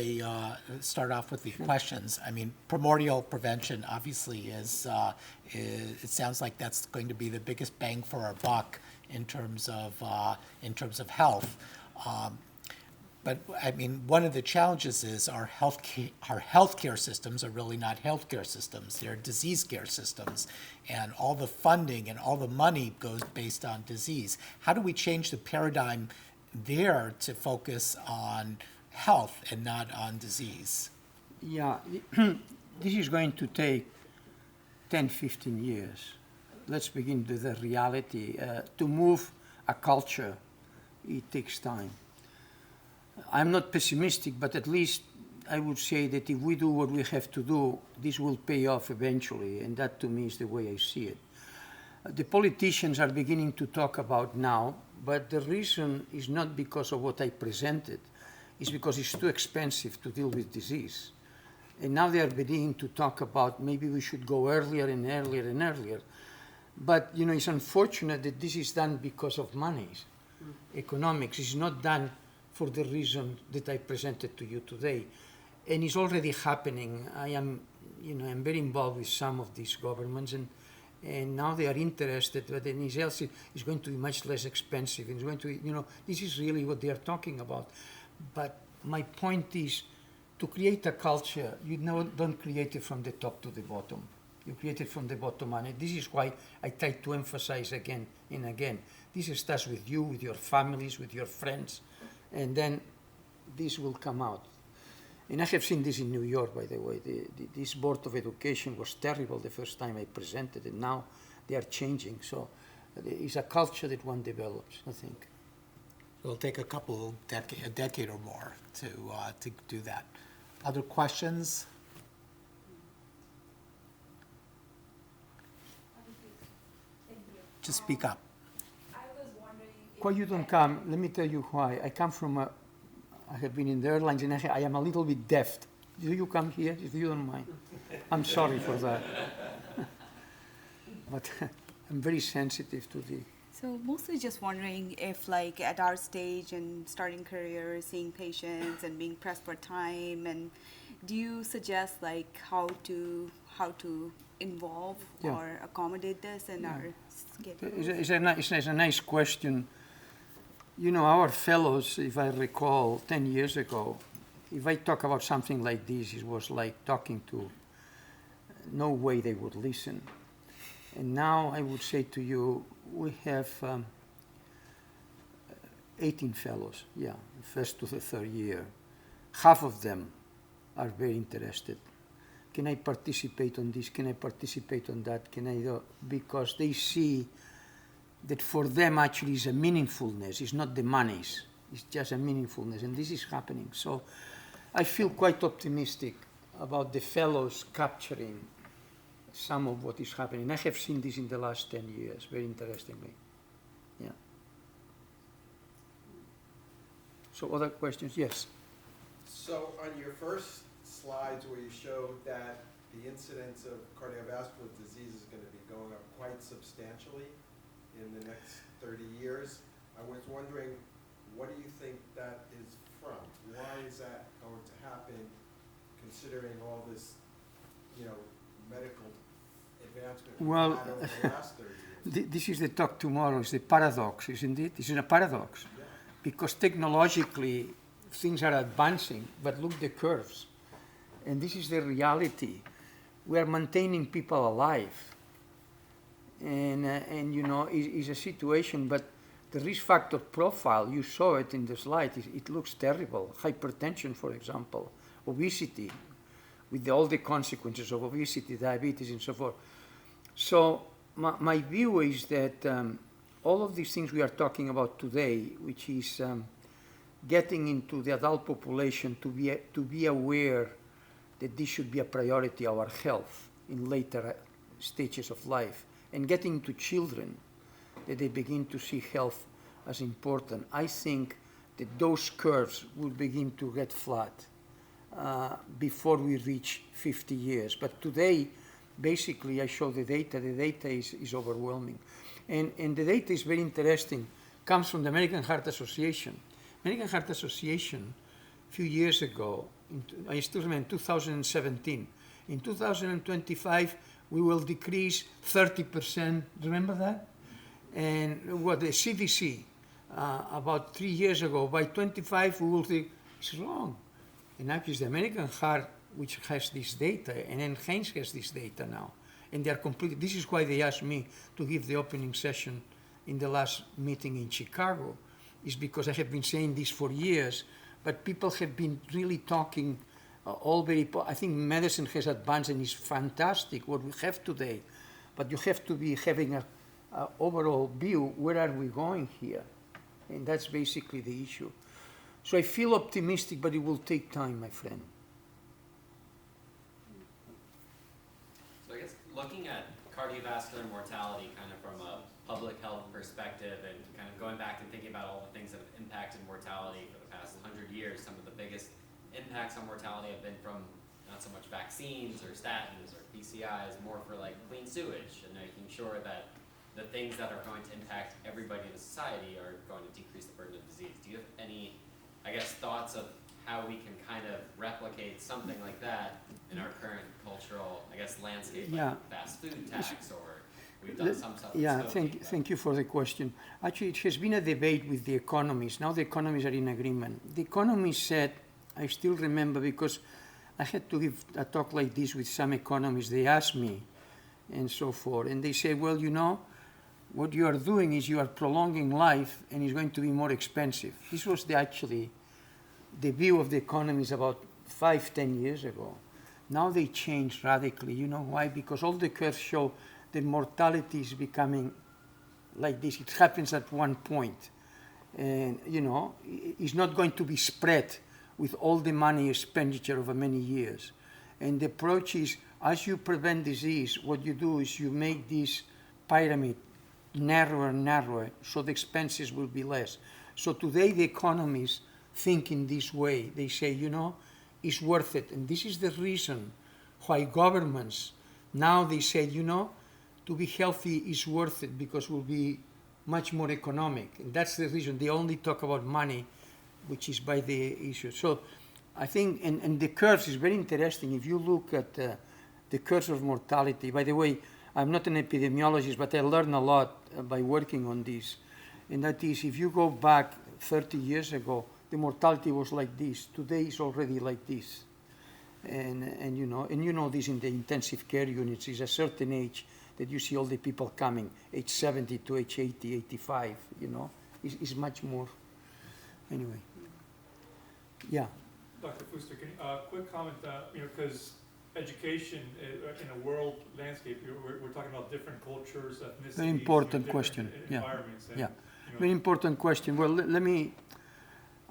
start off with the questions. I mean, primordial prevention obviously is it sounds like that's going to be the biggest bang for our buck in terms of health. But I mean, one of the challenges is our healthcare systems are really not healthcare systems; they're disease care systems, and all the funding and all the money goes based on disease. How do we change the paradigm there to focus on health and not on disease? Yeah, this is going to take 10, 15 years. Let's begin with the reality. To move a culture, it takes time. I'm not pessimistic, but at least I would say that if we do what we have to do, this will pay off eventually, and that to me is the way I see it. The politicians are beginning to talk about now, but the reason is not because of what I presented, it's because it's too expensive to deal with disease. And now they are beginning to talk about maybe we should go earlier and earlier and earlier. But it's unfortunate that this is done because of money. Economics is not done for the reason that I presented to you today. And it's already happening. I'm very involved with some of these governments, and now they are interested, but then else is going to be much less expensive. It's going to be, this is really what they are talking about. But my point is, to create a culture, you don't create it from the top to the bottom. You create it from the bottom up. And this is why I try to emphasize again and again. This starts with you, with your families, with your friends, and then this will come out. And I have seen this in New York, by the way. This Board of Education was terrible the first time I presented, and now they are changing. So it's a culture that one develops, I think. It'll take a decade or more to do that. Other questions? Just speak up. I was wondering Why you don't come? Let me tell you why. I come from I have been in the airlines, and I am a little bit deaf. Do you come here, if you don't mind? I'm sorry for that. But I'm very sensitive to the... So mostly just wondering if, like, at our stage and starting career, seeing patients and being pressed for time, and do you suggest like how to involve Yeah. or accommodate this in our schedule? It's a nice question. You know, our fellows, if I recall, 10 years ago, if I talk about something like this, it was like talking to, no way they would listen. And now I would say to you, we have 18 fellows, yeah, first to the third year. Half of them are very interested. Can I participate on this? Can I participate on that? Can I do? Because they see that for them actually is a meaningfulness. It's not the monies. It's just a meaningfulness, and this is happening. So I feel quite optimistic about the fellows capturing some of what is happening. I have seen this in the last 10 years, very interestingly. Yeah. So other questions? Yes. So on your first slides where you showed that the incidence of cardiovascular disease is going to be going up quite substantially in the next 30 years, I was wondering, what do you think that is from? Why is that going to happen, considering all this, medical advancement we've Well, had over the last 30 years? This is the talk tomorrow. It's the paradox, isn't it? This is a paradox. Yeah. Because technologically, things are advancing, but look the curves. And this is the reality. We are maintaining people alive. And is a situation, but the risk factor profile, you saw it in the slide, it looks terrible. Hypertension, for example, obesity, with all the consequences of obesity, diabetes, and so forth. So my view is that all of these things we are talking about today, which is getting into the adult population to be aware that this should be a priority, our health, in later stages of life, and getting to children, that they begin to see health as important. I think that those curves will begin to get flat before we reach 50 years. But today, basically, I show the data. The data is overwhelming. And the data is very interesting. Comes from the American Heart Association. American Heart Association, a few years ago, I still remember, 2017. In 2025, we will decrease 30%. Remember that? And what the CDC, about 3 years ago, by 25, we will think it's wrong. And actually, it's the American Heart which has this data, and NHLBI has this data now. And they are completely, this is why they asked me to give the opening session in the last meeting in Chicago, is because I have been saying this for years, but people have been really talking I think medicine has advanced and is fantastic what we have today, but you have to be having a overall view, where are we going here? And that's basically the issue. So I feel optimistic, but it will take time, my friend. So I guess looking at cardiovascular mortality kind of from a public health perspective and kind of going back and thinking about all the things that have impacted mortality for the past 100 years, some of the biggest impacts on mortality have been from not so much vaccines or statins or PCIs, more for like clean sewage and making sure that the things that are going to impact everybody in the society are going to decrease the burden of disease. Do you have any, I guess, thoughts of how we can kind of replicate something like that in our current cultural, I guess, landscape, like fast food tax, or we've done some stuff. Yeah, thank you for the question. Actually, it has been a debate with the economists. Now the economists are in agreement. The economists said, I still remember, because I had to give a talk like this with some economists. They asked me and so forth. And they say, well, what you are doing is you are prolonging life and it's going to be more expensive. This was actually the view of the economists about 5-10 years ago. Now they changed radically. You know why? Because all the curves show that mortality is becoming like this. It happens at one point. And, it's not going to be spread with all the money expenditure over many years. And the approach is, as you prevent disease, what you do is you make this pyramid narrower and narrower, so the expenses will be less. So today the economists think in this way. They say, it's worth it. And this is the reason why governments, now they say, to be healthy is worth it, because we'll be much more economic. And that's the reason they only talk about money, which is by the issue. So I think, and the curves is very interesting. If you look at the curves of mortality, by the way, I'm not an epidemiologist, but I learned a lot by working on this. And that is, if you go back 30 years ago, the mortality was like this. Today it's already like this. And you know this in the intensive care units is a certain age that you see all the people coming, age 70 to age 80, 85, is much more. Anyway, yeah. Dr. Fuster, quick comment, because education in a world landscape, we're talking about different cultures, ethnicities. Very important different question. environments. Yeah. And, Very important question. Well, let me,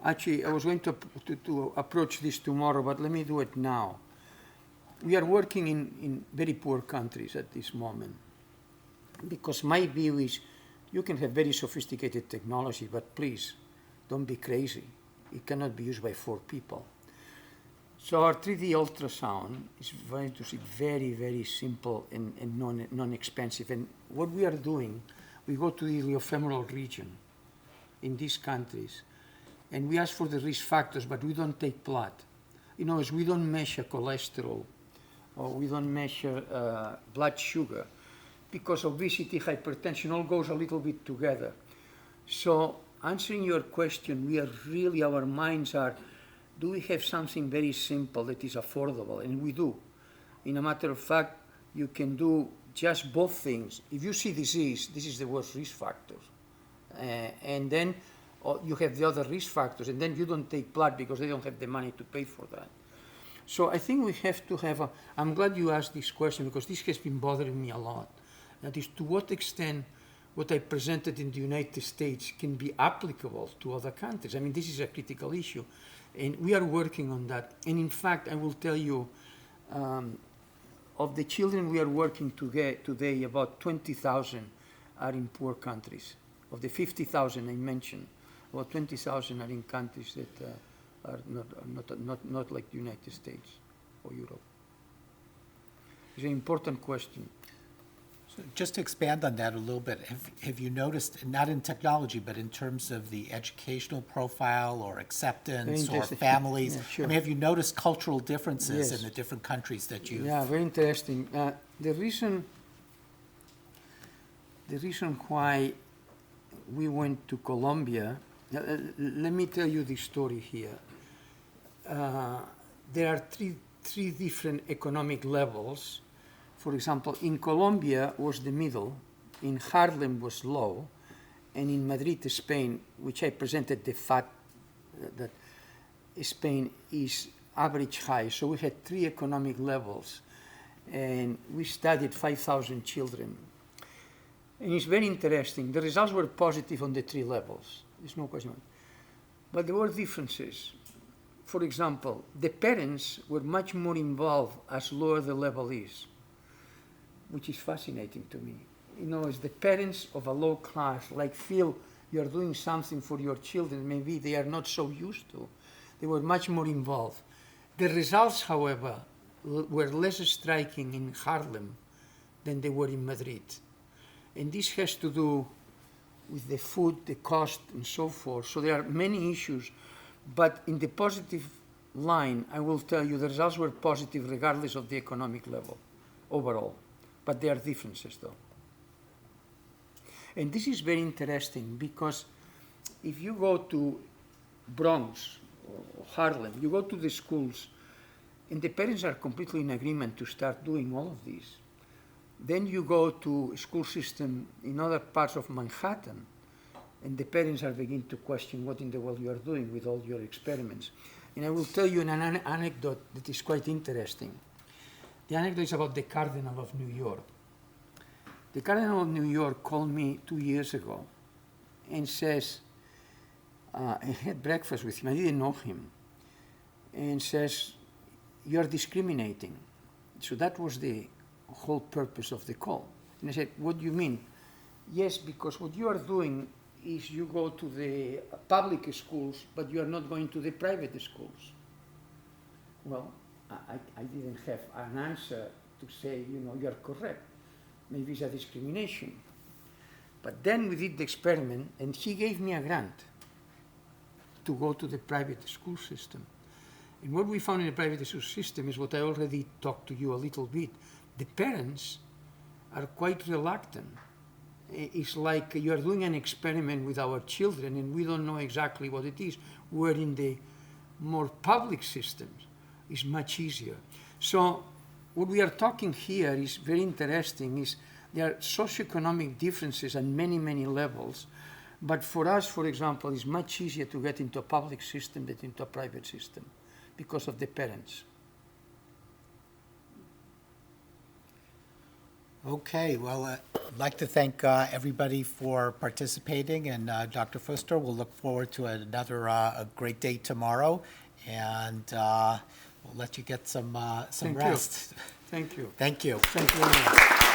actually, I was going to approach this tomorrow, but let me do it now. We are working in very poor countries at this moment, because my view is you can have very sophisticated technology, but please, don't be crazy. It cannot be used by 4 people. So our 3D ultrasound is going to be very, very simple and non-expensive. And what we are doing, we go to the iliofemoral region in these countries, and we ask for the risk factors, but we don't take blood. As we don't measure cholesterol, or we don't measure blood sugar, because obesity, hypertension all goes a little bit together. So answering your question, our minds are, do we have something very simple that is affordable? And we do. In a matter of fact, you can do just both things. If you see disease, this is the worst risk factor. And then you have the other risk factors, and then you don't take blood because they don't have the money to pay for that. So I think we have to have I'm glad you asked this question, because this has been bothering me a lot. That is, to what extent what I presented in the United States can be applicable to other countries. I mean, this is a critical issue. And we are working on that. And in fact, I will tell you, of the children we are working today, about 20,000 are in poor countries. Of the 50,000 I mentioned, about 20,000 are in countries that are not like the United States or Europe. It's an important question. So just to expand on that a little bit, have you noticed, not in technology, but in terms of the educational profile or acceptance or families? Yeah, sure. I mean, have you noticed cultural differences Yes. in the different countries that you? Yeah, very interesting. The reason why we went to Colombia, let me tell you the story here. There are three different economic levels. For example, in Colombia was the middle, in Harlem was low, and in Madrid, Spain, which I presented the fact that Spain is average high. So we had 3 economic levels, and we studied 5,000 children. And it's very interesting. The results were positive on the 3 levels. There's no question. But there were differences. For example, the parents were much more involved as lower the level is, which is fascinating to me. As the parents of a low class feel you're doing something for your children, maybe they are not so used to. They were much more involved. The results, however, were less striking in Harlem than they were in Madrid. And this has to do with the food, the cost, and so forth. So there are many issues. But in the positive line, I will tell you the results were positive regardless of the economic level overall. But there are differences, though. And this is very interesting because if you go to Bronx or Harlem, you go to the schools, and the parents are completely in agreement to start doing all of this. Then you go to a school system in other parts of Manhattan, and the parents are beginning to question what in the world you are doing with all your experiments. And I will tell you an anecdote that is quite interesting. The anecdote is about the Cardinal of New York. The Cardinal of New York called me 2 years ago and says, I had breakfast with him, I didn't know him, and says, you're discriminating. So that was the whole purpose of the call. And I said, what do you mean? Yes, because what you are doing is you go to the public schools, but you are not going to the private schools. Well, I didn't have an answer to say, you are correct. Maybe it's a discrimination. But then we did the experiment, and he gave me a grant to go to the private school system. And what we found in the private school system is what I already talked to you a little bit. The parents are quite reluctant. It's like you are doing an experiment with our children, and we don't know exactly what it is. Where in the more public systems, it's much easier. So what we are talking here is very interesting, is there are socioeconomic differences on many, many levels. But for us, for example, it's much easier to get into a public system than into a private system because of the parents. Okay, well, I'd like to thank everybody for participating, and Dr. Fuster, we'll look forward to another a great day tomorrow, and we'll let you get some Thank you. rest. Thank you. Thank you. Thank you very much.